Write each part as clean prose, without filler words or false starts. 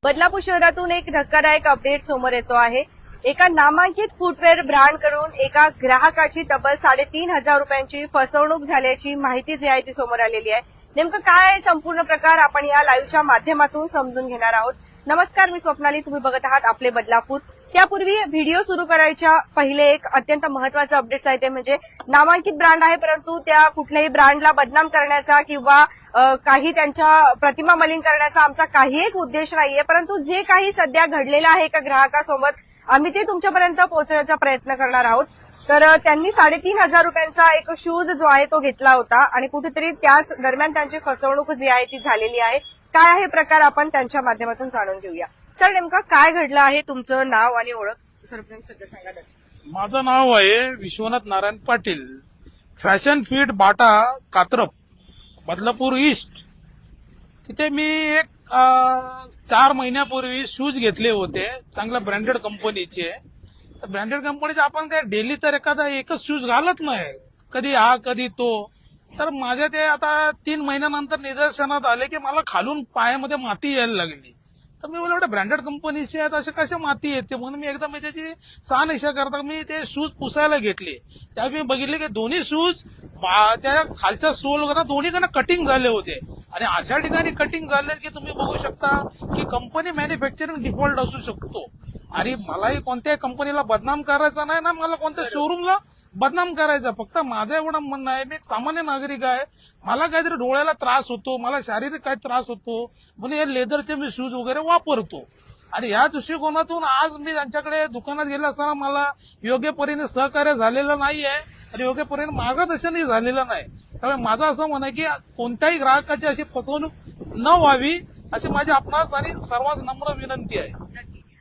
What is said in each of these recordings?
बदलापूर शहरातून एक धक्कादायक अपडेट समोर येतो आहे। एका नामांकित फुटवेअर ब्रँडकडून एका ग्राहकाची तब्बल 3,500 रुपयांची फसवणूक झाल्याची माहिती जी आहे ती समोर आलेली आहे। नेमकं काय आहे संपूर्ण प्रकार आपण या लाईव्हच्या माध्यमातून समजून घेणार आहोत। नमस्कार, मी स्वप्नाली, तुम्ही बघत आहात आपले बदलापूर। त्यापूर्वी व्हिडिओ सुरू करायच्या पहिले एक अत्यंत महत्त्वाचं अपडेट्स आहे ते म्हणजे नामांकित ब्रँड आहे, परंतु त्या कुठल्याही ब्रँडला बदनाम करण्याचा किंवा काही त्यांच्या प्रतिमा मलिन करण्याचा आमचा काही एक उद्देश नाहीये, परंतु जे काही सध्या घडलेलं आहे एका ग्राहकासोबत आम्ही ते तुमच्यापर्यंत पोहोचवण्याचा प्रयत्न करणार आहोत। तर त्यांनी 3,500 रुपयांचा एक शूज जो आहे तो घेतला होता आणि कुठेतरी त्याच दरम्यान त्यांची फसवणूक जी आहे ती झालेली आहे। काय आहे प्रकार आपण त्यांच्या माध्यमातून जाणून घेऊया। सर, नेमकं काय घडलं आहे? तुमचं नाव आणि ओळख सगळं सांगा। माझं नाव आहे Vishwanath Narayan Patil, fashion fit Bata Katrap, Badlapur east. तिथे मी एक 4 महिन्यापूर्वी शूज घेतले होते चांगल्या ब्रँडेड कंपनीचे। ब्रँडेड कंपनीचे आपण काय डेली तर एखादा एकच शूज घालत नाही, कधी हा कधी तो। तर माझ्या ते आता 3 महिन्यानंतर निदर्शनात आले की मला खालून पायामध्ये माती यायला लागली। तर मी बोललो ब्रँडेड कंपनीचे आहेत, असे कशा माती येते म्हणून मी एकदा त्याची शहानिशा करता मी ते शूज पुसायला घेतले। त्यावेळी मी बघितले की दोन्ही शूज त्या खालच्या सोल वगैरे दोन्हीकडे कटिंग झाले होते आणि अशा ठिकाणी कटिंग झाले की तुम्ही बघू शकता की कंपनी मॅन्युफॅक्चरिंग डिफॉल्ट असू शकतो। आणि मलाही कोणत्याही कंपनीला बदनाम करायचा नाही ना, मला कोणत्या शोरूमला बदनाम करायचा। फक्त माझं एवढं म्हणणं आहे, मी एक सामान्य नागरिक आहे, मला काहीतरी डोळ्याला त्रास होतो, मला शारीरिक काही त्रास होतो म्हणून हे लेदरचे मी शूज वगैरे वापरतो। आणि या दृष्टिकोनातून आज मी त्यांच्याकडे दुकानात गेला असताना मला योग्य परीने सहकार्य झालेलं नाहीये आणि योग्य परीने मार्गदर्शनही झालेलं नाही। त्यामुळे माझं असं म्हणणं आहे की कोणत्याही ग्राहकाची अशी फसवणूक न व्हावी अशी माझी आपणास आणि सर्वात नम्र विनंती आहे।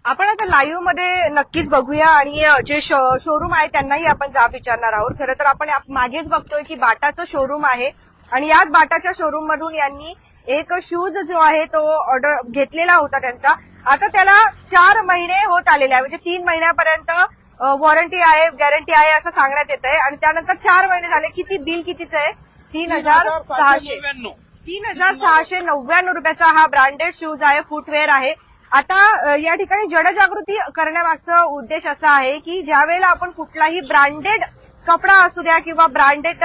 आपण आता लाईव्ह मध्ये नक्कीच बघूया आणि जे शोरूम आहे त्यांनाही आपण जाब विचारणार आहोत। खरं तर आपण मागेच बघतोय की बाटाचं शोरूम आहे आणि याच बाटाच्या शोरूम मधून यांनी एक शूज जो आहे तो ऑर्डर घेतलेला होता त्यांचा। आता त्याला 4 महिने होत आलेले आहे, म्हणजे 3 महिन्यापर्यंत वॉरंटी आहे, गॅरंटी आहे असं सांगण्यात येत आहे आणि त्यानंतर 4 महिने झाले। किती बिल कितीचं आहे? 3,699 रुपयाचा हा ब्रँडेड शूज आहे, फुटवेअर आहे। आता या ठिकाणी जनजागृती करण्यामागचा उद्देश असा आहे की ज्या वेळेला आपण कुठलाही ब्रँडेड कपडा असू द्या किंवा ब्रँडेड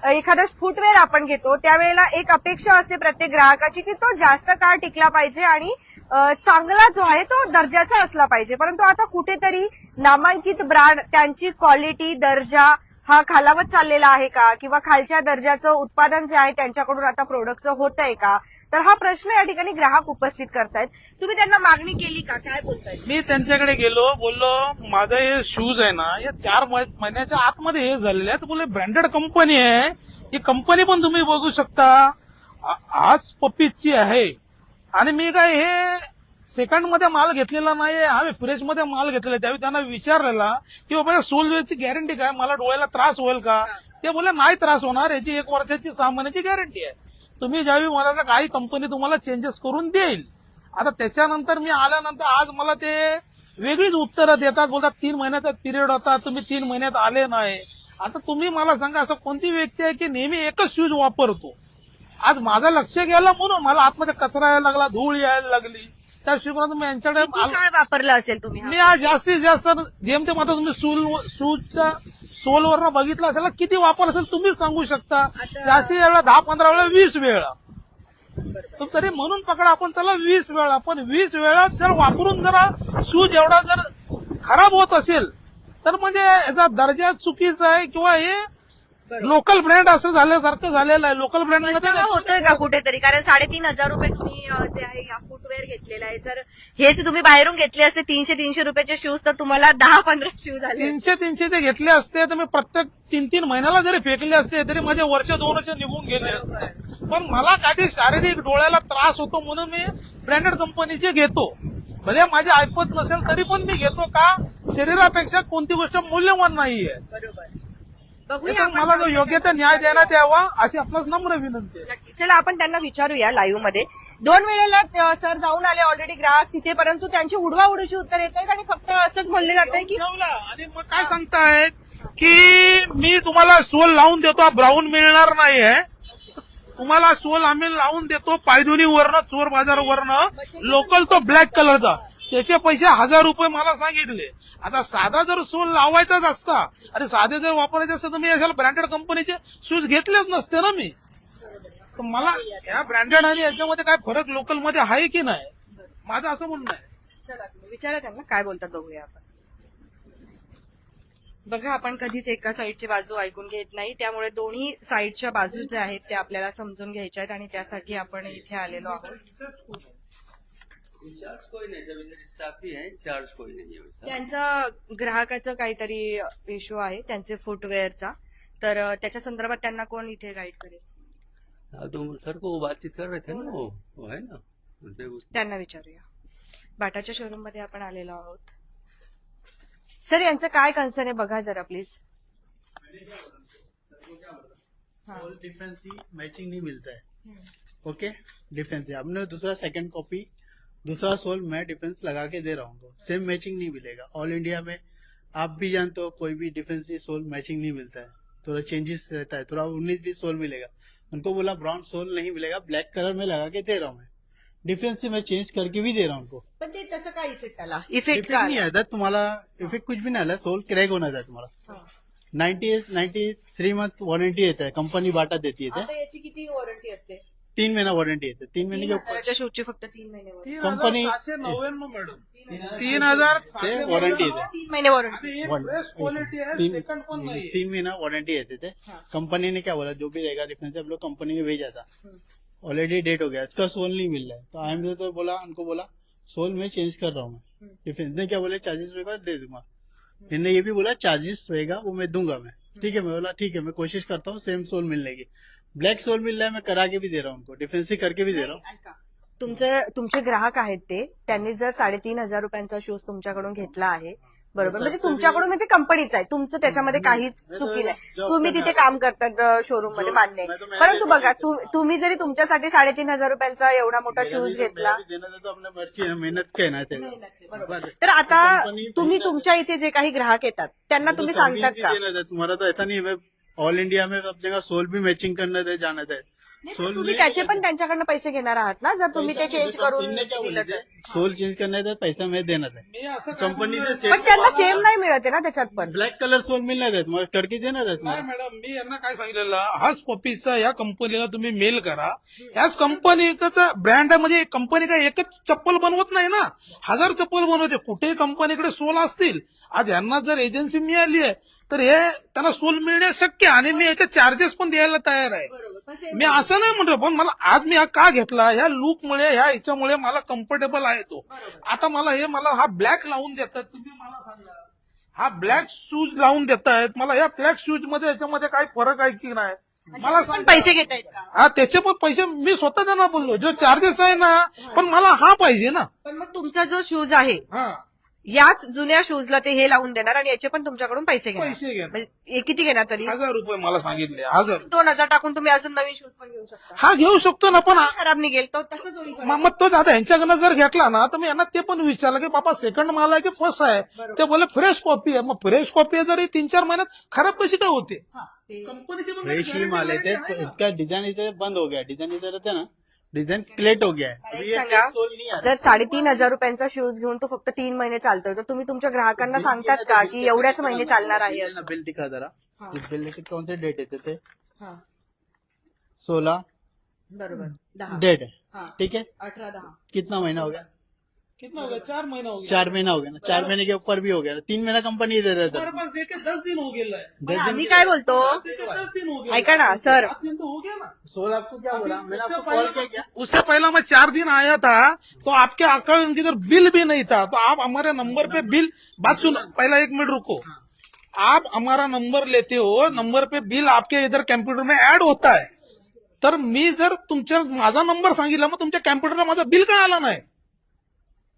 एखादं फुटवेअर आपण घेतो त्यावेळेला एक अपेक्षा असते प्रत्येक ग्राहकाची की तो जास्त काळ टिकला पाहिजे आणि चांगला जो आहे तो दर्जाचा असला पाहिजे। परंतु आता कुठेतरी नामांकित ब्रँड त्यांची क्वालिटी दर्जा हा खालावत चाललेला आहे का किंवा खालच्या दर्जाचं उत्पादन जे आहे त्यांच्याकडून आता प्रोडक्टचं होत आहे का, तर हा प्रश्न या ठिकाणी ग्राहक उपस्थित करतायत। तुम्ही त्यांना मागणी केली का? काय बोलताय? मी त्यांच्याकडे गेलो, बोललो माझा हे शूज आहे ना हे 4 महिन्याच्या आतमध्ये हे झालेले आहेत। बोले ब्रँडेड कंपनी आहे, ही कंपनी पण तुम्ही बघू शकता आज पप्पीची आहे आणि मी काय हे सेकंड मध्ये माल घेतलेला नाहीये, हा मी फ्रेश मध्ये माल घेतलेला। त्यावेळी त्यांना विचारलेला की बाबा या सोलवेअरची गॅरंटी काय, मला डोळ्याला त्रास होईल का? ते बोले नाही त्रास होणार, याची 1 वर्षाची 6 महिन्याची गॅरंटी आहे। तुम्ही ज्यावेळी मला काही कंपनी तुम्हाला चेंजेस करून देईल। आता त्याच्यानंतर मी आल्यानंतर आज मला ते वेगळीच उत्तरं देतात, बोलतात 3 महिन्याचा पिरियड होता, तुम्ही 3 महिन्यात आले नाही। आता तुम्ही मला सांगा असं कोणती व्यक्ती आहे की नेहमी एकच शूज वापरतो? आज माझं लक्ष गेलं म्हणून मला आतमध्ये कचरा यायला लागला, धूळ यायला लागली। त्या शिकवून मी यांच्याकडे काय वापरलं असेल तुम्ही? मी आज जास्तीत जास्त जेमतेम आता तुम्ही शूजच्या सोलवर बघितलं असेल किती वापर असेल तुम्ही सांगू शकता? जास्तीत वेळा 10-15 वेळा 20 वेळा तरी म्हणून पकडा आपण चला 20 वेळा, पण 20 वेळा जर वापरून जरा शूज एवढा जर खराब होत असेल तर म्हणजे याचा दर्जा चुकीचा आहे किंवा हे लोकल ब्रँड असं झाल्यासारखं झालेलं आहे। लोकल ब्रँड मध्ये होतोय का कुठेतरी? कारण 3,500 रुपये तुम्ही जे आहे हा फुटवेअर घेतलेला आहे, जर हेच तुम्ही बाहेरून घेतले असते 300-300 रुपयाचे शूज तर तुम्हाला 10-15 शूज आले। 300 ते घेतले असते तर मी प्रत्येक 3-3 महिन्याला जरी फेकले असते तरी माझे 1-2 वर्ष निघून गेले असते। पण मला काही शारीरिक डोळ्याला त्रास होतो म्हणून मी ब्रँडेड कंपनीचे घेतो। भले माझी ऐपत नसेल तरी पण मी घेतो का, शरीरापेक्षा कोणती गोष्ट मूल्यवान नाहीये। बरोबर, मला जो योग्य ते न्याय देण्यात यावा अशी आपणास नम्र विनंती आहे। चला आपण त्यांना विचारूया लाईव्ह मध्ये। 2 वेळेला सर जाऊन आले ऑलरेडी ग्राहक तिथे, परंतु त्यांची उडवाउडीची उत्तर येत आहेत आणि फक्त असंच म्हणले जात आहे की आणि मग काय सांगतायत की मी तुम्हाला सोल लावून देतो, ब्राऊन मिळणार नाहीये। तुम्हाला सोल आम्ही लावून देतो पायधुनी वरनं चोर बाजार वरनं लोकल तो ब्लॅक कलरचा त्याचे पैसे 1000 रुपये मला सांगितले. आता साधा जर सोल लावायचाच असता आणि साधे जर वापरायचे असतं तर मी अशा ब्रँडेड कंपनीचे शूज घेतलेच नसते ना मी. तर मला या ब्रँडेड आणि याच्यामध्ये काय फरक लोकल मध्ये आहे की नाही माझं असं म्हणणं आहे. चला तुम्ही विचारा त्यांना काय बोलतात बघूया आपण. बघा आपण कधीच एका साईडची बाजू ऐकून घेत नाही त्यामुळे दोन्ही साईडच्या बाजू ज्या आहेत त्या आपल्याला समजून घ्यायच्या आहेत आणि त्यासाठी आपण इथे आलेलो आहोत. इंचार्ज कोई नहीं, जब इधर स्टाफ ही है, इंचार्ज कोई नहीं है वैसा। त्यांचं ग्राहकाचं काहीतरी इश्यू आहे त्यांचे फुटवेअरचा तर त्याच्या संदर्भात त्यांना कोण इथे गाईड करेल हाँ, तो सर को वो बातचीत कर रहे थे ना, वो है ना उनसे त्यांना विचारूया. बाटाच्या शोरूम मध्ये आपण आलेलो आहोत. सर यांचं काय कन्सर्न आहे बघा जरा प्लीज. सोल डिफरेंस ही मैचिंग नहीं मिलता है. ओके, डिफरेंस है. हमने दूसरा सेकंड कॉपी दूसरा सोल मैं डिफरेंस लगा के दे रहा हूँ, सेम मैचिंग नहीं मिलेगा. ऑल इंडिया में आप भी जानते हो कोई भी डिफरेंसी सोल मैचिंग नहीं मिलता है, थोड़ा चेंजेस रहता है. थोड़ा 19-20 सोल मिलेगा. उनको बोला ब्राउन सोल नहीं मिलेगा, ब्लैक कलर में लगा के दे रहा हूँ मैं. डिफरेंस मैं चेंज करके भी दे रहा हूँ उनको. पण ते तसं काय इफेक्ट आला इफेक्ट इफेक्ट नहीं आया था तुम्हारा, इफेक्ट कुछ भी नहीं आया. सोल क्रैक होना था तुम्हारा. 93 मंथ वारंटी येता है, कंपनी बाटा देती है. आता याची किती वॉरंटी असते 3 महीना वारंटी येते. 3 महीने के ऊपर हजाराच्या शूजची फक्त 3 महिने warranty. 3,799 मॅडम 3,000 वारंटी येते. 3 महिने वॉरंटी. आणि एक फ्रेश क्वालिटी आहे सेकंड पण नाही. 3 महीना वारंटी देते थे. कंपनी ने क्या बोला, जो भी रहेगा डिफरेंस हम लोग कंपनी में भेजा था. ऑलरेडी डेट हो गया, इसका सोल नहीं मिल रहा है. तो आई एम तो बोला, उनको बोला सोल में चेंज कर रहा हूँ मैं. डिफरेंस ने क्या बोले, चार्जेस रहेगा दे दूंगा. इन्होंने ये भी बोला चार्जेस रहेगा वो मैं दूंगा मैं. ठीक है, मैं बोला ठीक है, मैं कोशिश करता हूँ सेम सोल मिलने की. ब्लॅक सोल मिल रहा है, मैं करा के भी दे रहा हूँ उनको, डिफरेंसी करके भी दे रहा हूँ. ऐका. तुमचे ग्राहक आहेत ते त्यांनी जर 3,500 रुपयांचा शूज तुमच्याकडून घेतला आहे बरोबर म्हणजे तुमच्याकडून म्हणजे कंपनीचा आहे तुमचं त्याच्यामध्ये काहीच चुकी नाही. तुम्ही तिथे काम करतात शोरूम मध्ये मान्य आहे. परंतु बघा तुम्ही जरी तुमच्यासाठी 3,500 रुपयांचा एवढा मोठा शूज घेतला देना था तो अपने मर्जी है, मेहनत के ना थे. तर आता तुम्ही तुमच्या इथे जे काही ग्राहक येतात त्यांना तुम्ही सांगतात का देना था. तुम्हारा तो ऐसा नहीं है, मैं ऑल इंडिया में सब जगह सोल भी मैचिंग करना था, जाना था. नाही, तुम्ही त्याचे पण त्यांच्याकडनं पैसे घेणार आहात ना जर तुम्ही ते चेंज करून इनने क्या दिलं बोले तर. थे, सोल चेंज करना था, पैसा मैं देना था. मी असं कंपनी से पण त्यांना सेम नाही मिळत आहे ना त्याच्यात पण. ब्लॅक कलर सोल मिलना था, तुम्हाला करके देना था नाही तुम्हाला. मॅडम मी यांना काय सांगितलेलं हाच पॉपीचा या कंपनीला तुम्ही मेल करा. याच कंपनीचा ब्रँड आहे म्हणजे कंपनी काय एकच चप्पल बनवत नाही ना, 1000 चप्पल बनवते. कुठेही कंपनीकडे सोल असतील. आज यांना जर एजन्सी मिळाली आहे तर हे त्यांना सोल मिळणे शक्य आहे आणि मी याचे चार्जेस पण द्यायला तयार आहे. मी असं नाही म्हणतो पण मला आज मी हा का घेतला ह्या लुकमुळे ह्या ह्याच्यामुळे मला कम्फर्टेबल आहे तो. आता मला हा ब्लॅक लावून देतात तुम्ही मला सांगा, हा ब्लॅक शूज लावून देतायत मला, या ब्लॅक शूज मध्ये याच्यामध्ये काय फरक आहे की नाही मला पण सांगा. पैसे घेत आहेत का हा त्याचे पण पैसे मी स्वतः त्यांना बोललो जो चार्जेस आहे ना पण मला हा पाहिजे ना. पण मग तुमचा जो शूज आहे हा याच जुन्या शूजला ते हे लावून देणार आणि याचे पण तुमच्याकडून पैसे घेणार. पैसे घ्या म्हणजे हे किती घेणार तरी 1000 रुपये मला सांगितले. 1000 2,000 टाकून तुम्ही अजून नवीन शूज पण घेऊ शकता. हा घेऊ शकतो ना पण खराब निघेल तो तसंच होईल. मग तोच आता यांच्याकडनं जर घेतला ना तर मी यांना ते पण विचारलं की बाबा सेकंड माल आहे की फर्स्ट आहे. ते बोले फ्रेश कॉपी आहे. मग फ्रेश कॉपी आहे जरी 3-4 महिन्यात खराब कशी काय होते हा, ते- कंपनीची पण फ्रेश ही माल है, इसका डिजाइन इधर बंद हो गया. डिजाइन इधर रहता है ना, डिजाइन क्लेट हो गया है. अभी ये सांगा सोल नहीं आ रहा. जर 3,500 रुपयांचा शूज घेऊन तो फक्त 3 महिने चालतोय तर तुम्ही तुमच्या ग्राहकांना सांगतात का की एवढ्याच महिने चालणार आहे असं. बिल दिखा जरा. हाँ. इस बिल के कौन से डेट है थे, हा, 16 बरोबर 10 डेट है. हाँ. ठीक है, 18-10 कितना महीना हो गया? कितना हो गया 4 महीना हो गया 4 महीना हो गया ना. 4 महीने के ऊपर भी हो गया ना. 3 महीना कंपनी इधर रहता हमारे पास देखे 10 दिन हो गेला है. पण आम्ही काय बोलतो 10 दिन हो गया. ऐका ना सर 7 दिन तो हो गया ना. सोल आपको क्या बोला, मैंने उससे आपको कॉल किया पहले क्या? उससे पहला मैं 4 दिन आया था तो आपके अकाउंट की इधर बिल भी नहीं था. तो आप हमारे नंबर पे बिल बात सुनो पहला 1 मिनट रुको. आप हमारा नंबर लेते हो, नंबर पे बिल आपके इधर कम्प्युटर में ऐड होता है. तर मी जर तुमच्या माझा नंबर सांगितला मग तुमच्या कम्प्युटरला माझा बिल काय आला नाही.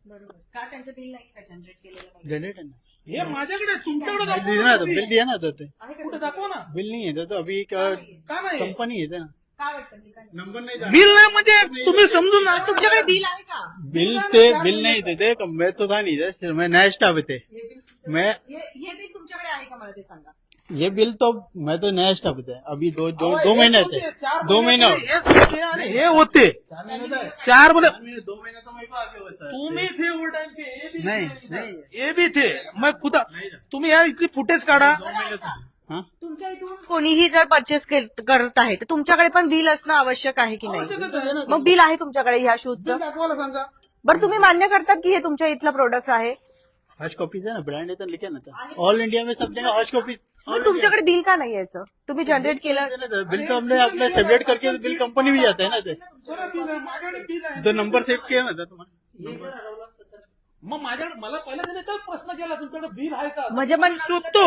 बरोबर का त्यांचं बिल नाही का जनरेट केलेलं जनरेट है ना. हे माझ्याकडे आहे, तुमच्याकडे बिल दाखवा दिया ना ना, तो तुम्ही. बिल दिया ना. तो आहे का कुठे दाखवा ना बिल नहीं है तो अभी का नाही कंपनी है ना, काय वाटतं बिल काय नंबर नहीं था. बिल नाही म्हणजे तुम्ही समजून ना तुमच्याकडे बिल आहे का बिल थे, बिल नहीं देते. मैं तो था नहीं, मैं नया स्टाफ थे. हे बिल मैं हे बिल तुमच्याकडे आहे का मला ते सांगा. ये बिल तो मैं तो नया स्टाफ है अभी दो महीने थे 2 महीने हो- हे होते 4 महीने तो है। 4 मतलब 2 महीने तो मेरे को आगे हुए सर तुम ही थे वो टाइम पे ये भी नहीं थे. नहीं ये भी थे मैं खुदा तुम्ही यार इतनी फुटेज काढा हाँ तुमच्या इथून कोणीही जर परचेस करत आहे तर तुमच्याकडे पण बिल असणं आवश्यक आहे की नाही आवश्यकच आहे ना. मग बिल आहे तुमच्याकडे ह्या शूजचं दाखवायला सांगा बरं तुम्ही मान्य करतात की हे तुमच्या इथलं प्रोडक्ट आहे हॉश कॉपीज है ना ब्रांड है तो लिखे ना था ऑल इंडिया में सब जगह हॉश कॉपी मग तुमच्याकडे बिल का नाही यायचं तुम्ही जनरेट केलं बिल तो हमने अपने सेपरेट करके बिल कंपनी भी जाते हैं ना ते माझ्याकडे bill आहे. तो नंबर सेव किया ना था तुम्हाला मग माझ्याकडे मला पहिला त्याने तर प्रश्न केला तुमच्याकडे बिल आहे का म्हणजे पण शोधतो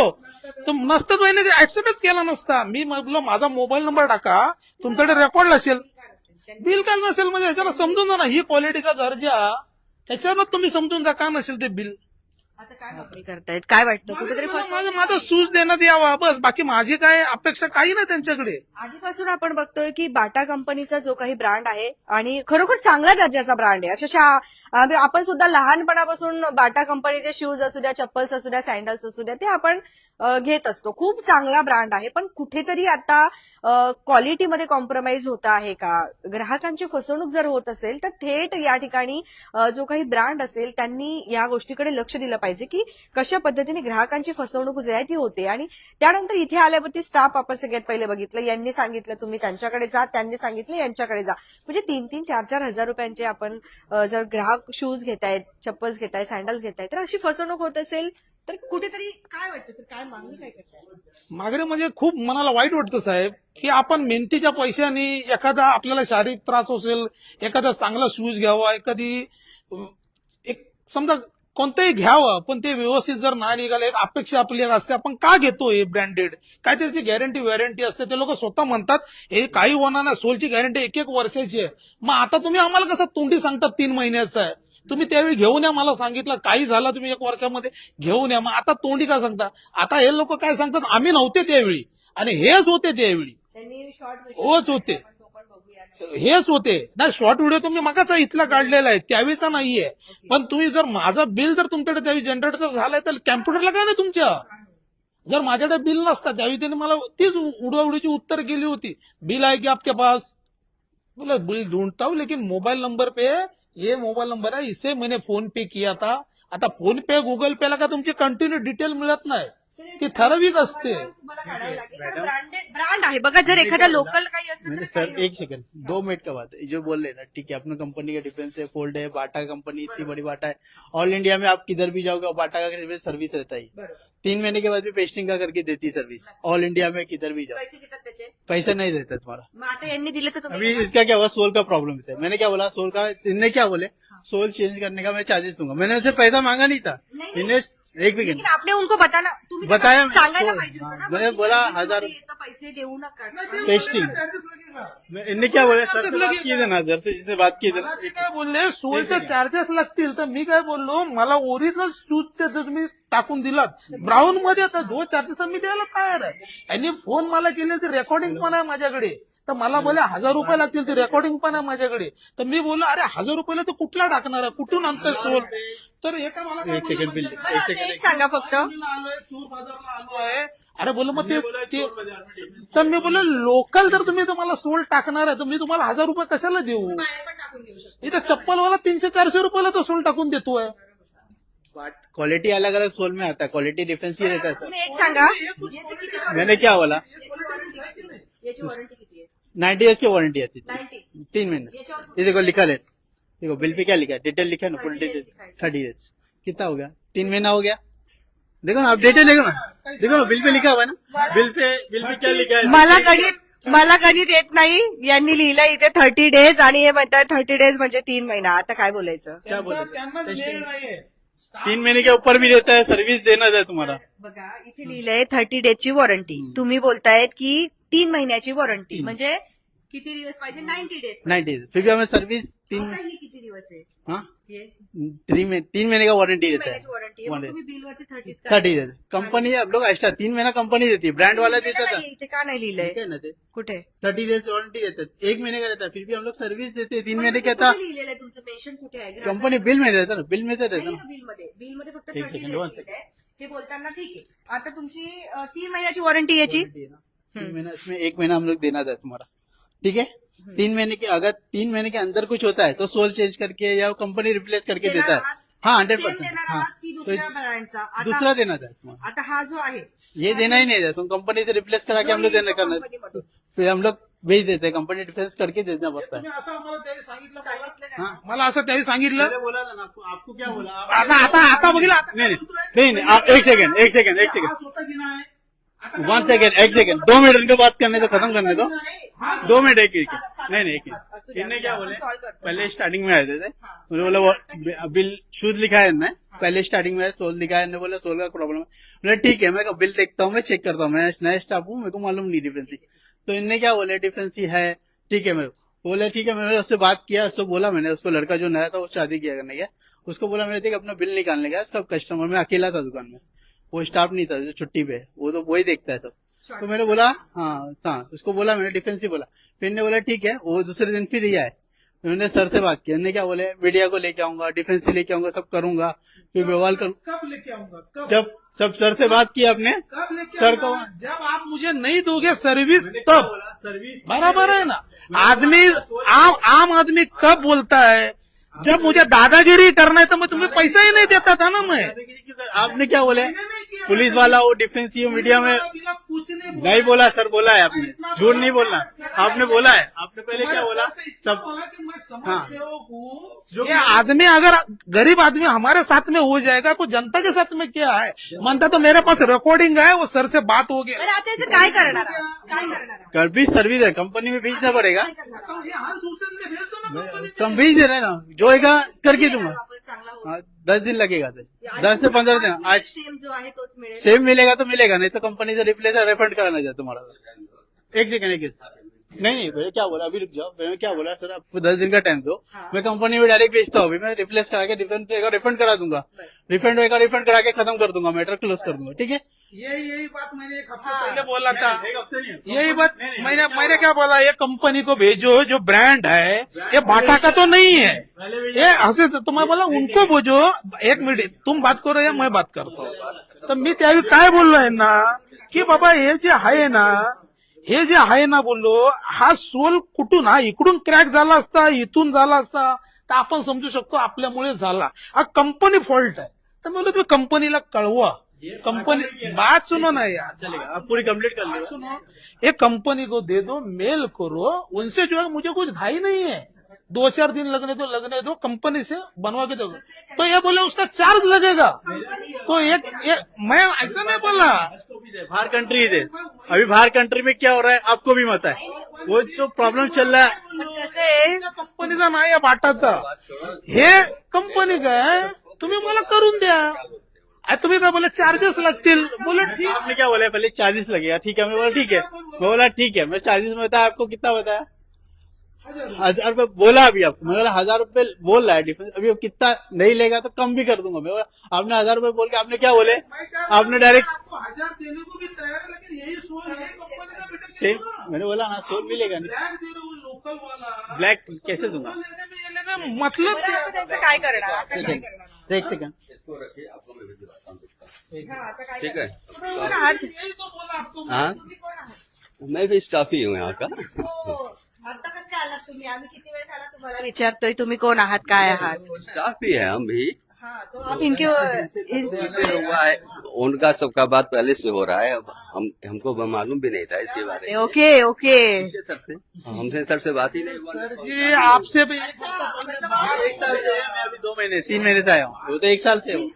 तो नसतं तो याने ऍक्सेप्टच केला नसता मी म्हटलं माझा मोबाईल नंबर टाका तुमच्याकडे रेकॉर्ड नसेल बिल काय नसेल म्हणजे त्याला समजून जा ना ही क्वालिटीचा दर्जा त्याच्यावर तुम्ही समजून जा का नसेल ते बिल आता काय मागणी करतायत काय वाटतं कुठेतरी फसवणूक माझा सूज देण्यात यावा बस बाकी माझी काय अपेक्षा काही नाही त्यांच्याकडे आधीपासून आपण बघतोय की बाटा कंपनीचा जो काही ब्रँड आहे आणि खरोखर चांगल्या दर्जाचा ब्रँड आहे अक्षरशः आपण सुद्धा लहानपणापासून बाटा कंपनीचे शूज असू द्या चप्पल्स असू द्या सँडल्स असू द्या ते आपण घेत असतो खूप चांगला ब्रँड आहे पण कुठेतरी आता क्वालिटीमध्ये कॉम्प्रोमाइज होत आहे का ग्राहकांची फसवणूक जर होत असेल तर थेट या ठिकाणी जो काही ब्रँड असेल त्यांनी या गोष्टीकडे लक्ष दिलं पाहिजे की कशा पद्धतीने ग्राहकांची फसवणूक जी आहे ती होते आणि त्यानंतर इथे आल्यावरती स्टाफ आपण सगळ्यात पहिले बघितलं यांनी सांगितलं तुम्ही त्यांच्याकडे जा त्यांनी सांगितलं यांच्याकडे जा म्हणजे 3-4 हजार रुपयांचे आपण जर ग्राहक शूज घेतायत चप्पल्स घेताय सँडल्स घेतायत तर अशी फसवणूक होत असेल तर कुठेतरी काय वाटतं सर काय मागणी काय करताय मागणे म्हणजे खूप मनाला वाईट वाटतं साहेब की आपण मेहनतीच्या पैशाने एखादा आपल्याला शारीरिक त्रास असेल एखादा चांगला शूज घ्यावा एखादी एक समजा कोणतंही घ्यावं पण ते व्यवस्थित जर नाही निघाले एक अपेक्षा आपली असते आपण का घेतो हे ब्रँडेड काहीतरी ती गॅरंटी वॉरंटी असते ते लोक स्वतः म्हणतात हे काही होणार नाही सोलची गॅरंटी 1-1 वर्षाची आहे मग आता तुम्ही आम्हाला कसं तोंडी सांगतात 3 महिन्याचं आहे तुम्ही त्यावेळी घेऊन या मला सांगितलं काही झालं तुम्ही 1 वर्षामध्ये घेऊन या मग आता तोंडी का सांगता आता हे लोक काय सांगतात आम्ही नव्हते त्यावेळी आणि हेच होते त्यावेळी त्यांनी शॉर्ट होच होते हेच होते नाही शॉर्ट व्हिडिओ तुम्ही मगाचा इथला काढलेला आहे त्यावेळीचा नाहीये पण तुम्ही जर माझं बिल जर तुमच्याकडे त्यावेळी जनरेटचं झालंय तर कॅम्प्युटरला काय नाही तुमच्या जर माझ्याकडे बिल नसतं त्यावेळी त्याने मला तीच उडवाउडीची उत्तर केली होती बिल आहे की आपके पास बोला बिल ढूंढता हूं लेकिन मोबाइल नंबर पे ये मोबाइल नंबर है इसे मैंने फोन पे किया था आता फोन पे गुगल पे ला का तुमची कंटिन्यू डिटेल मिळत नाही ती ठराविक असते ब्रँड आहे बघा जर एखाद्या लोकल काही असतं मैंने तर सर काही एक सेकंड 2 मिनट का बात है जो बोल रहे हैं ना ठीक है अपनी कंपनी का डिफरेंस है फोल्ड है बाटा कंपनी इतनी बड़ी बाटा है ऑल इंडिया में आप किधर भी जाओगे बाटा का सर्विस रहता ही बरोबर 3 महीने के बाद भी पेस्टिंग का करके देती सर्विस ऑल इंडिया में किधर भी जाओ पैसे घेतात त्याचे पैसा नहीं देता तुम्हारा मग आता यांनी दिले तर अभी तुम्ही इसका क्या हुआ सोल का प्रॉब्लम था मैंने क्या बोला सोल का इनने क्या बोले सोल चेंज करने का मैं चार्जेस दूंगा मैंने उसे पैसा मांगा नहीं था नहीं, इन्हें एक लेकिन सेकंड आपने उनको बताना तुम्ही बताया त्यांना सांगायला मैंने, पाहिजे होतं ना, मैंने पण बोला सर्विस 1000 मध्ये येतं, पैसे देऊ नका पेस्टिंग इनने क्या बोला सर से बात की थी ना सर से जिसने बात की थी ना मला ते काय बोलले सोलचे चार्जेस लागतील तर मी काय बोललो मला ओरिजिनल शूजचे जर तुम्ही टाकून दिलात ब्राऊन मध्ये तर जो चार्जेस मी द्यायला तयार आहे यांनी फोन मला केले ते रेकॉर्डिंग पण आहे माझ्याकडे तर मला बोले 1000 रुपये लागतील ते रेकॉर्डिंग पण आहे माझ्याकडे तर मी बोललो अरे 1000 रुपयाला तर कुठला टाकणार आहे कुठून आणतोय सोल तर एका मला काय एक बोलले सेकंड बिल माहिती एक मला सेकंड एक सांगा फक्त आलोय सूर बाजारला आलो आहे अरे बोल मग ते तर मी बोललो लोकल जर तुम्ही तुम्हाला सोल टाकणार आहे तर मी तुम्हाला 1000 रुपये कशाला देऊ बाहेर पण टाकून देऊ शकतो इथं चप्पलवाला 300-400 रुपयाला तो सोल टाकून देतोय क्वालिटी अलग अलग सोल में आता है क्वालिटी डिफरेंस ही रहता है सर तुम्ही एक सांगा याची किती warranty? मैंने क्या बोला याची वॉरंटी किती आहे 90 डेज की वारंटी आती थी 90 3 महीने याच्यावर ये देखो लिखा है देखो बिल पे क्या लिखा है डिटेल लिखा है ना 30 फुल days डिटेल लिखा है। 30 डेज कितना हो गया 3 महीना हो गया देखो ना आप डिटेल देखो ना बिल पे लिखा हुआ है ना बिल पे क्या लिखा है मला गणित येत नाही यांनी लिहिलंय इथे 30 डेज आणि हे म्हणतात 30 डेज म्हणजे 3 महिना आता काय बोलायचं क्या बोले त्यांनाच वेळ नाहीये 3 महीने के ऊपर भी रहता है सर्विस देना है तुम्हारा बघा इथे लिहिलंय 30 डेजची वॉरंटी तुम्ही बोलतायत की 3 महिन्याची वॉरंटी म्हणजे किती दिवस पाहिजे 90 डेज 90 डेज फिर भी हमें सर्विस 3 आता ही किती दिवस आहे हाँ हे 3 महीने का वारंटी देता महिन्याची वॉरंटी आहे है मग तुम्ही बिलवरती 30 30 डेज कंपनी आप लोग एक्स्ट्रा 3 महीना कंपनी देती है ब्रांड वाला देता था इथे का नाही लिहिलंय ठीक है ना ते कुठे 30 डेज वारंटी देते हैं 1 महीने का रहता है फिर भी हम लोग सर्विस देते हैं 3 महीने क्या था कुठे लिहिलेलं आहे तुमचं पेन्शन कुठे आहे कंपनी बिल में देता ना बिल में तो देता ना बिल मध्ये फक्त एक 30 second, days one लिहिलंय. हे बोलताना ठीक आहे. आता तुमची 3 महिन्याची वॉरंटी याची 3 महीना, इसमें 1 महीना हम लोग देना था तुम्हारा, ठीक है. 3 महीने के, अगर 3 महीने के अंदर कुछ होता है तो सोल चेंज करके या कंपनी रिप्लेस करके देता है. हाँ, 100%. देणार हाँ, आहात की दुसऱ्या ब्रँडचा? दूसरा देना था तुम्हारा. आता हा जो आहे ये देना ही नहीं था, तुम कंपनी से रिप्लेस करा के हम लोग देना करना, कंपनीमधून फिर हम लोग भेज देते हैं, कंपनी डिफेंस करके देना पड़ता है. तुम्ही असं आम्हाला त्यावेळी सांगितलं मला. सांगितलं नाही. हाँ, मला असं त्यावेळी सांगितलं. मैंने बोला था ना आपको. आपको क्या बोला? आता बघितलं आता. नहीं, आप एक सेकंड. स्वतः घेणं आहे. आता काय 1 सेकंड, 1 सेकंड, 2 मिनट इनको बात करने दो, खत्म करने दो. 2 मिनट, एक नहीं, एक असू द्या, इनने क्या आपण बोले, solve करतो. पहले स्टार्टिंग में आए थे मुझे बोला वो बिल शूज लिखा है ना, पहले स्टार्टिंग में सोल लिखा है, बोला सोल का प्रॉब्लम है. बोला ठीक है, मैं बिल देखता हूँ, मैं चेक करता हूँ, मैं नया स्टाफ हूँ, मेरे को मालूम नहीं डिफेंसी. तो इनने क्या बोले, डिफेंसी है, ठीक है. मैं बोला ठीक है, मैंने उससे बात किया, उसको बोला मैंने, उसको लड़का जो नया था वो शादी किया करने गया, उसको बोला मैंने, ठीक अपना बिल निकालने गया, इसका कस्टमर, मैं अकेला था दुकान में, वो स्टाफ नहीं था जो छुट्टी पे है, वो तो वही देखता है सब. तो मैंने बोला हाँ, उसको बोला मैंने, डिफेंसिव बोला. फिर ने बोला ठीक है, वो दूसरे दिन फिर ये आए, उन्होंने सर से बात की, उन्होंने क्या बोले, मीडिया को लेके आऊंगा, डिफेंसिव लेके आऊंगा, सब करूंगा, फिर व्यवहार करूँ. कब लेके आऊंगा? कब? जब सब सर से बात की आपने, कब लेके सर आऊंगा? को जब आप मुझे नहीं दोगे सर्विस तब. सर्विस बराबर है ना. आदमी आम आदमी कब बोलता है, जब मुझे दादागिरी करना है तो मैं तुम्हें पैसा ही नहीं देता था ना. मैं आपने क्या बोले, पुलिस वाला वो डिफेंसिव मीडिया में कुछ नहीं बोला, सर बोला है आपने, झूठ नहीं बोलना, आपने बोला है. आपने पहले क्या बोला, सब बोला कि मैं समाज सेवक हूँ. ये आदमी अगर गरीब आदमी हमारे साथ में हो जाएगा तो जनता के साथ में क्या है म्हणता. तो मेरे पास रिकॉर्डिंग है, वो सर से बात हो गया. बरं आता याचं काय करणार आहात? काय करणार आहात? कर भी सर्विस है, कंपनी में भेजना पड़ेगा. तो ये हर सोशल में भेज दो ना कंपनी. कम भेज दे रहे ना, जो होगा करके दूंगा. वापस चांगला होईल. हाँ, 10 दिन लगेगा, 10 से 15 दिन. आज सेम जो आहे तोच मिळेल. सेम मिलेगा तो मिलेगा, नहीं तो कंपनी से रिप्लेस रिफंड कराना चाहता तुम्हारा. एक सेकंड, नहीं भैया क्या बोला, अभी रुक जाओ. मैंने क्या बोला, सर आपको 10 दिन का टाइम दो, मैं कंपनी में डायरेक्ट भेजता हूँ, अभी मैं रिप्लेस करा के रिफंड करा दूंगा, रिफंड करा के खत्म कर दूंगा, मैटर क्लोज कर दूंगा, ठीक है. यही बात मैंने एक हफ्ते पहले बोला था. यही बात मैंने क्या बोला, ये कंपनी को भेजो, जो ब्रांड है ये बाटा का तो नहीं है. ये ऐसे तो मैं बोला उनको भेजो. एक मिनिट, तुम बात करो या मैं बात करतो. तर मी त्यावेळी काय बोललोय ना, की बाबा हे जे आहे ना बोललो, हा सोल कुठून, हा इकडून क्रॅक झाला असता, इथून झाला असता तर आपण समजू शकतो आपल्यामुळे झाला. हा कंपनी फॉल्ट आहे. तर बोललो तुम्ही कंपनीला कळवा. कंपनी बात सुनो ना यार, चलेगा, आप पूरी कंप्लीट कर लो. सुनो, एक कंपनी को दे दो, मेल करो उनसे, जो है मुझे कुछ घाई नहीं है. 2-4 दिन लगने दो, कंपनी से बनवा के दो. तो ये बोले उसका चार्ज लगेगा. तो मैं ऐसा नहीं बोला. बाहर कंट्री है, अभी बाहर कंट्री में क्या हो रहा है आपको भी पता है, वो जो प्रॉब्लम चल रहा है. कसं कंपनीचा नाही आहे बाटाचा, हे कंपनी काय तुम्ही मला करून द्या. तुम्ही काय बोले चार्जेस लागतील. बोले ठीक. आपने क्या बोला, पहले चार्जेस लगेगा, ठीक है. मैं बोला ठीक है, मैं बोला ठीक है, मैं चार्जेस में बताया, आपको कितना बताया, 1000 रुपये बोला अभी आपको. मैं बोला 1000 रुपये बोल रहा है डिफेंस, अभी अब कितना नहीं लेगा तो कम भी कर दूंगा. मैं बोला आपने 1000 रुपये बोल के आपने क्या बोले, आपने डायरेक्ट आपको 1000 देने को भी तैयार है, लेकिन यही सोल है कंपनी का बेटा. सेम. मैंने बोला हाँ, सोल मिलेगा नहीं. ब्लैक दे रहे हो लोकल वाला, ब्लैक कैसे दूंगा. लेने में ये लेना मतलब बरं, क्या आता त्याचं काय करणार? आता काय करणार? एक सेकंड. इसको रखिए, आपको मैं भेज देता हूँ. हा, आता काय ठीक है. करणार? कोण आहात? यही तो बोला आपको. हाँ, तुम्ही कोण आहात? मैं भी स्टाफ ही हूँ यहाँ का. हो. आता कसं आलात तुम्ही? आम्ही किती वेळ झाला तुम्हाला विचारतोय, तुम्ही कोण आहात, काय आहात? स्टाफ ही है हम भी. हाँ, तो आप इनके फिर हुआ है, उनका सबका बात पहले से हो रहा है. अब हमको मालूम भी नहीं था इसके बारे में. Okay okay. सर से, हमसे सर से बात ही नहीं हुआ. सर जी आपसे भी एक साल से है, मैं अभी 2 महीने 3 महीने से आया हूँ, वो तो 1 साल से हूँ.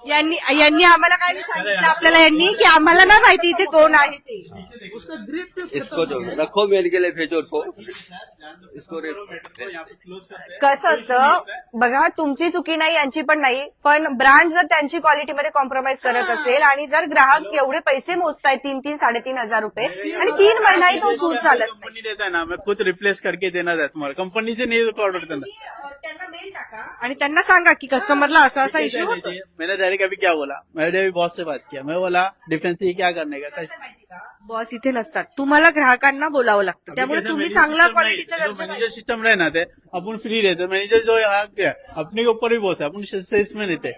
यांनी आम्हाला काय सांगितलं आपल्याला, यांनी की आम्हाला नाही माहिती इथे कोण आहे ते. उसका ग्रिप इसको जो रखो, मेल के लिए भेजो उसको. इसको कसं असतं बघा, तुमची चुकी नाही, यांची पण नाही, पण ब्रँड जर त्यांची क्वालिटीमध्ये कॉम्प्रोमाइज करत असेल आणि जर ग्राहक एवढे पैसे मोजताय 3-3, 3,500 रुपये आणि 3 महिनाही तो शूज चालत नाही. कंपनी देता है ना, मैं खुद रिप्लेस करके देना था तुम्हारा, कंपनी से नहीं ऑर्डर करना. त्यांना मेल टाका. टाका आणि त्यांना सांगा की कस्टमरला असा असा इश्यू होतो. मैंने डायरेक्ट अभी क्या बोला, मैंने अभी बॉस से बात किया, मैं बोला डिफेंस ये क्या करने का, बॉस इथे नसतात, तुम्हाला ग्राहकांना बोलावं लागतं, त्यामुळे तुम्ही चांगला क्वालिटीचा दर्जा मैनेजर सिस्टम रहना थे, अपन फ्री रहते, मैनेजर जो यहाँ क्या अपने के ऊपर भी बहुत है, अपन सेल्समैन रहते,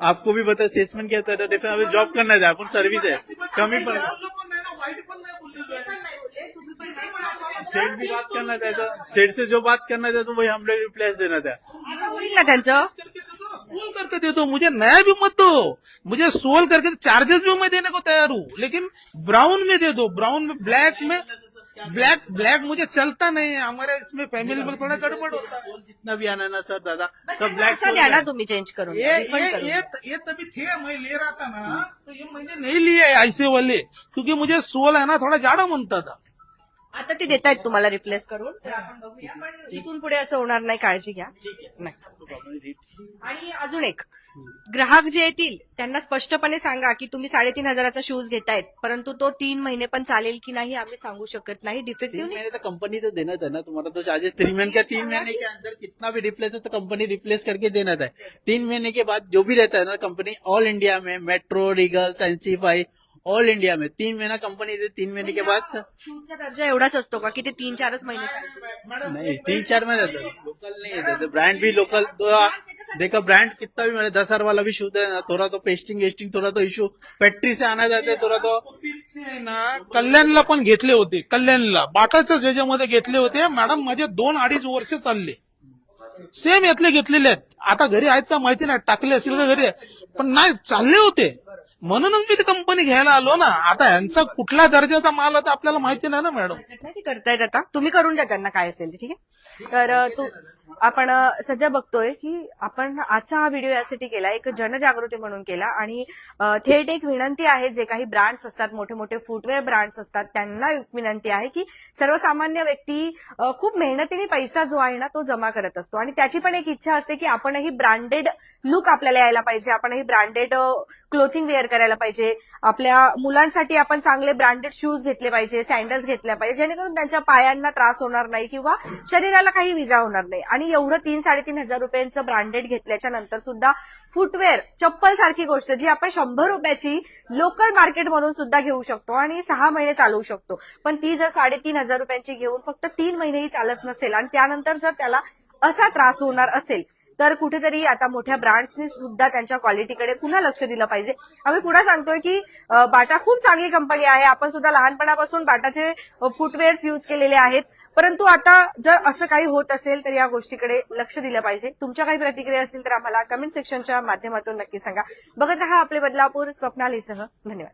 आपको भी पता है सेल्समैन क्या होता है, डिफेंस अभी जॉब करना है, अपन सर्विस है, कमी पड़ सेठ भी बात करना चाहता, सेठ से जो बात करना चाहता वही हम लोग रिप्लेस देना था. आता होईल ना त्यांचं. सोल करके दे दो, मुझे नया भी मत दो, मुझे सोल करके चार्जेस भी मैं देने को तैयार हूँ, लेकिन ब्राउन में दे दो, ब्राउन में ब्लैक मुझे चलता नहीं है, हमारे इसमें फैमिली में थोड़ा गड़बड़ होता है. जितना भी आना ना सर दादा, तो त्यांना ब्लैक असं द्या ना तुम्ही चेंज करून, refund करून. ये तभी थे, मैं ले रहा था ना, तो ये मैंने नहीं लिए ऐसे वाले, क्योंकि मुझे सोल है ना थोड़ा जाड़ा मनता था. आता ते देतायत तुम्हाला रिप्लेस करून, तर आपण बघूया, पण इथून पुढे असं होणार नाही, काळजी घ्या. नाही. आणि अजून एक, ग्राहक जे येतील त्यांना स्पष्टपणे सांगा की तुम्ही 3,500चा शूज घेतायत, परंतु तो 3 महिने पण चालेल की नाही आम्ही सांगू शकत नाही. 3 डिफेक्टिव्ह महीने तो कंपनी तो देना था ना, तुम्हारा तो चार्जेस 3 महीने का, 3 महीने के अंदर कितना भी रिप्लेस हो तो कंपनी रिप्लेस करके देना था. 3 महीने के बाद जो भी रहता है ना, कंपनी ऑल इंडिया में मेट्रो, रीगल, सेंसीफाई, ऑल इंडिया में 3 महीना कंपनी दे, 3 महीने के बाद शूजचा दर्जा एवढाच असतो का की ते 3-4च महिने चालतो? नहीं 3-4 में रहता है, लोकल नहीं है, ब्रांड भी लोकल. देखा ब्रांड कितना भी, मैंने 10,000 वाला भी शूज है ना, थोड़ा तो पेस्टिंग थोड़ा तो इश्यू फैक्ट्री से आना जाते, थोड़ा तो आहे ना, कल्याणला पण घेतले होते, कल्याणला बाटाच्या ज्याच्यामध्ये घेतले होते मॅडम, माझे 2-2.5 वर्ष चालले, सेम यातले घेतलेले आहेत. आता घरी आहेत का माहिती नाही, टाकले असेल का घरी, पण नाही चालले होते, म्हणूनच मी ती कंपनी घ्यायला आलो ना. आता यांचा कुठला दर्जाचा माल होता आपल्याला माहिती नाही ना मॅडम. नाही ते करतायत, आता तुम्ही करून द्या त्यांना काय असेल ते, ठीक आहे. तर आपण सध्या बघतोय की आपण आजचा हा व्हिडिओ यासाठी केला, एक जनजागृती म्हणून केला, आणि थेट एक विनंती आहे, जे काही ब्रँड्स असतात, मोठे मोठे फुटवेअर ब्रँड्स असतात, त्यांना विनंती आहे की सर्वसामान्य व्यक्ती खूप मेहनतीने पैसा जो आहे ना तो जमा करत असतो, आणि त्याची पण एक इच्छा असते की आपणही ब्रँडेड लुक आपल्याला यायला पाहिजे, आपणही ब्रँडेड क्लोथिंग वेअर करायला पाहिजे, आपल्या मुलांसाठी आपण चांगले ब्रँडेड शूज घेतले पाहिजे, सँडल्स घेतल्या पाहिजे, जेणेकरून त्यांच्या पायांना त्रास होणार नाही किंवा शरीराला काही इजा होणार नाही. आणि एवढं 3-3.5 हजार रुपयांचं ब्रँडेड घेतल्याच्या नंतर सुद्धा फुटवेअर, चप्पल सारखी गोष्ट जी आपण 100 रुपयाची लोकल मार्केट म्हणून सुद्धा घेऊ शकतो आणि 6 महिने चालवू शकतो, पण ती जर 3,500 रुपयांची घेऊन फक्त 3 महिनेही चालत नसेल आणि त्यानंतर जर त्याला असा त्रास होणार असेल, तर कुठेतरी आता मोठ्या ब्रँड्सनी सुद्धा त्यांच्या क्वालिटीकडे पुन्हा लक्ष दिलं पाहिजे. आम्ही पुन्हा सांगतोय की बाटा खूप चांगली कंपनी आहे, आपण सुद्धा लहानपणापासून बाटाचे फुटवेअर्स यूज केलेले आहेत, परंतु आता जर असं काही होत असेल तर या गोष्टीकडे लक्ष दिलं पाहिजे. तुमच्या काही प्रतिक्रिया असतील तर आम्हाला कमेंट सेक्शनच्या माध्यमातून नक्की सांगा. बघत रहा आपले बदलापूर, स्वप्नालीसह. धन्यवाद.